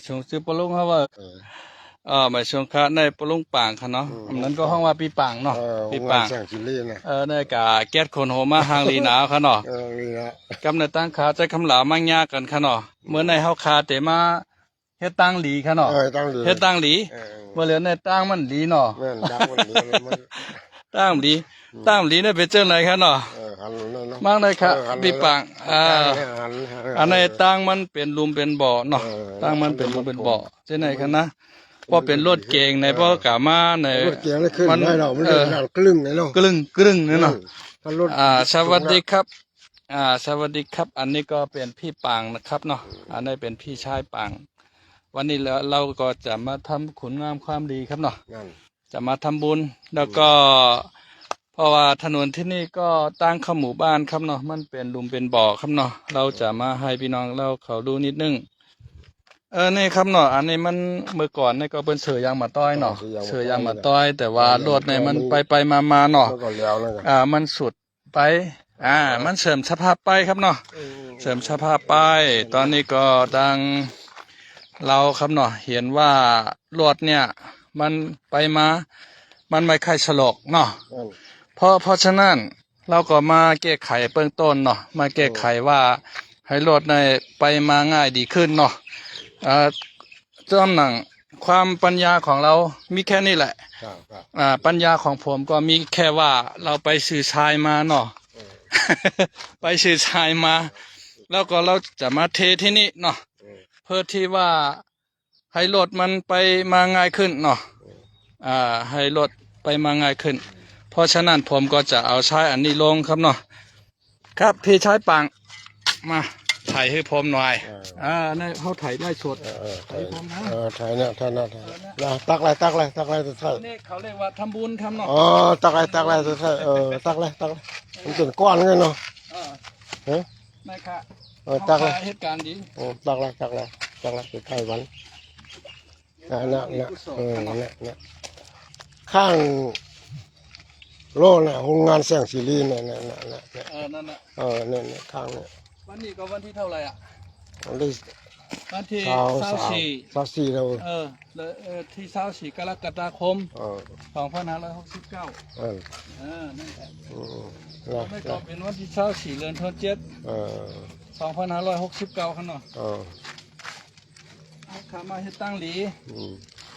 ชงชื่อปลุงเขาว่าหมายชงค่ะในปลุงป่างค่ะเนาะอันนั้นก็ห้องว่าปีป่างเนาะปีป่างในกะแก๊สคนโหมาหางลีหนาวค่ะเนาะกำเนิดตั้งขาใจคำหลามั่งยากกันค่ะเนาะเมื่อในเฮาคาเตมาเฮ็ดตั้งหลีค่ะเนาะเฮ็ดตั้งหลีเมื่อเหลือในตั้งมันหลีเนาะตั้งหลีตั้งหลีเนี่ยเป็นเจ้าไหนค่ะเนาะมั่งเลยค่ะปีป่างอันในตั้งมันเป็นลุมเป็นบ่อเนาะตั้งมันเป็นลุมเป็นบ่อเจ้าไหนค่ะนะพอเป็นรถเก่งในพ่อกะมาในรถเก่งเลยขึ้นได้เรามันเลยกลึ่งเลยเนาะกลึ่งเนี่ยเนาะสวัสดีครับสวัสดีครับอันนี้ก็เป็นพี่ปางนะครับเนาะอันนี้เป็นพี่ชายปางวันนี้เราก็จะมาทำขุนงามความดีครับเนาะจะมาทำบุญแล้วก็เพราะว่าถนนที่นี่ก็ตั้งเข้าหมู่บ้านครับเนาะมันเป็นหลุมเป็นบ่อครับเนาะเราจะมาให้พี่น้องเราเขาดูนิดนึงนี่ครับเนาะอันนี้มันเมื่อก่อนนี่ก็เป็นเสือยางมาต้อยเนาะเสือยางมาต้อยแต่ว่ารถเนี่ยมันไปมาเนาะมันสุดไปมันเสริมสภาพไปครับเนาะเสริมสภาพไปตอนนี้ก็ดังเราครับเนาะเห็นว่ารถเนี่ยมันไปมามันไม่ค่อยฉลกเนาะเพราะฉะนั้นเราก็มาแก้ไขเบื้องต้นเนาะมาแก้ไขว่าให้รถในไปมาง่ายดีขึ้นเนาะตำแหน่งความปัญญาของเรามีแค่นี้แหละปัญญาของผมก็มีแค่ว่าเราไปสื่อชายมาเนาะไปสื่อชายมาแล้วก็เราจะมาเทที่นี่เนาะเพื่อที่ว่าให้รถมันไปมาง่ายขึ้นเนาะให้รถไปมาง่ายขึ้นเพราะฉะนั้นผมก็จะเอาใช้อันนี้ลงครับเนาะครับพี่ใช้ปังมาถ่ายให้ผมหน่อยนี่เขาถ่ายได้สดถ่ายผมนะถ่ายเนี่ยถ่ายตักไรถ่ายนี่เขาเรียกว่าทำบุญทำเนาะตักไรถ่ายตักไรมันเป็นก้อนเลยเนาะไม่ค่ะตักไรเหตุการณ์ดีตักไรเป็นไข่วันเนี่ยข้างโลน่ะโรงงานแสงสีรีเนี่ยนั่นน่ะเนี่ยข้างเนี่ยวันนี้ก็วันที่เท่าไหร่วันที่24เราที่24กรกฎาคม2569นั่นแหละไม่ก็เป็นวันที่24เดือนธันวาคม2569ครับเนาะขามาให้ตั้งหลี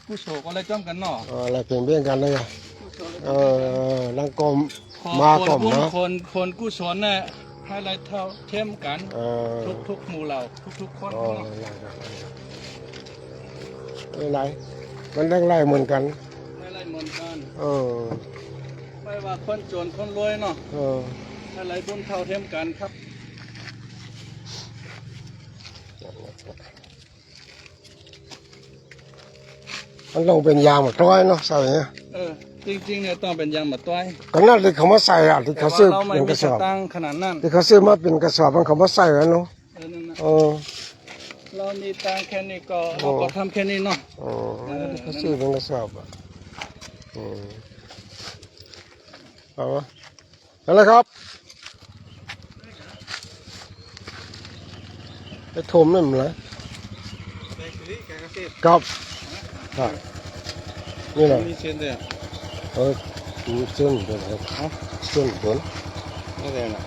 ผู้โชก็เลยจ้อมกันเนาะอะไรเปลี่ยนเบี้ยกันเลยลังกลมมากลมนะคนกู้สนเนี่ยให้ไรเท่าเทียมกันทุกหมู่เหล่าทุกคนไรมันได้ไล่เหมือนกันไล่เหมือนกันไม่ว่าคนจนคนรวยเนาะให้ไรบุญเท่าเทียมกันครับมันต้องเป็นยางมาต้อยเนาะใส่เนี่ยจริงๆเนี่ยต้องเป็นยางมาต้อยก็นั่นที่เขามาใส่ที่เขาซื้อเป็นกระสอบตั้งขนาดนั้นที่เขาซื้อมาเป็นกระสอบมันเขามาใส่แล้วเนาะเรามีตังแค่นี้ก็เราก็ทำแค่นี้เนาะเขาซื้อเป็นกระสอบเอาวะนั่นแหละครับไปถมนี่มันเลยครับนี่แหละมีเส้นเดียวมีเส้นเดียวครับเส้นเดียวนี่เลยนะ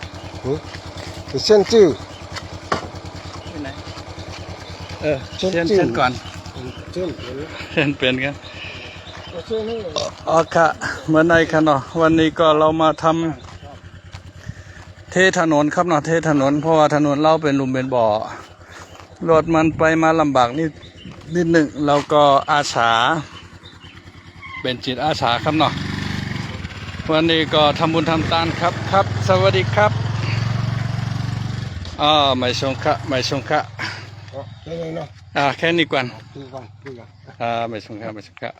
คือเส้นจื้อที่ไหนเส้นก่อนเส้นเป็นกันค่ะเมื่อในค่ะเนาะวันนี้ก็เรามาทำเทถนนครับเนาะเทถนนเพราะว่าถนนเราเป็นหลุมเป็นบ่อรถมันไปมาลำบากนิดหนึ่งเราก็อาสาเป็นจิตอาสาครับเนาะวันนี้ก็ทำบุญทำทานครับสวัสดีครับไม่ชงค่ะแค่นี้ก่อนไม่ชงค่ะ